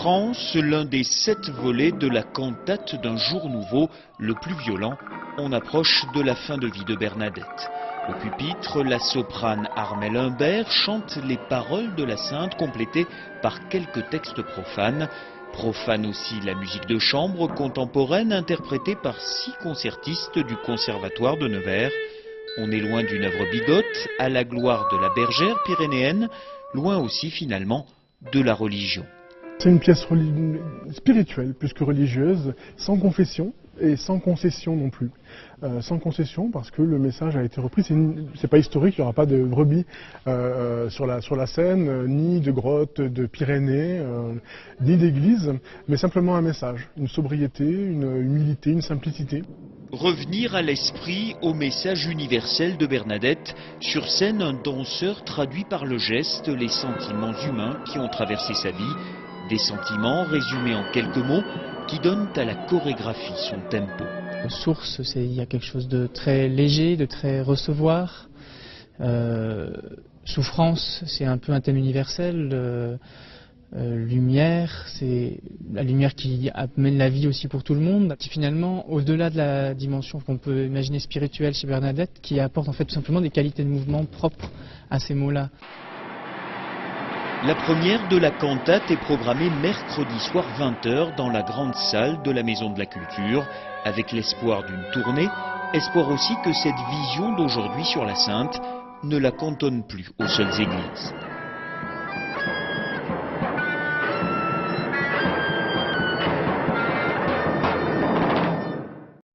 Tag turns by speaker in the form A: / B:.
A: France, l'un des 7 volets de la cantate d'un jour nouveau, le plus violent. On approche de la fin de vie de Bernadette. Au pupitre, la soprane Armelle Humbert chante les paroles de la sainte complétées par quelques textes profanes. Profane aussi la musique de chambre contemporaine interprétée par 6 concertistes du Conservatoire de Nevers. On est loin d'une œuvre bigote, à la gloire de la bergère pyrénéenne, loin aussi finalement de la religion.
B: C'est une pièce spirituelle plus que religieuse, sans confession et sans concession non plus. Sans concession parce que le message a été repris, c'est pas historique, il n'y aura pas de brebis sur la scène, ni de grottes de Pyrénées, ni d'église, mais simplement un message, une sobriété, une humilité, une simplicité.
A: Revenir à l'esprit, au message universel de Bernadette, sur scène un danseur traduit par le geste les sentiments humains qui ont traversé sa vie, des sentiments résumés en quelques mots qui donnent à la chorégraphie son tempo.
C: Source, il y a quelque chose de très léger, de très recevoir. Souffrance, c'est un peu un thème universel. Lumière, c'est la lumière qui amène la vie aussi pour tout le monde. Finalement, au-delà de la dimension qu'on peut imaginer spirituelle chez Bernadette, qui apporte en fait tout simplement des qualités de mouvement propres à ces mots-là.
A: La première de la cantate est programmée mercredi soir 20 h dans la grande salle de la Maison de la Culture, avec l'espoir d'une tournée, espoir aussi que cette vision d'aujourd'hui sur la Sainte ne la cantonne plus aux seules églises.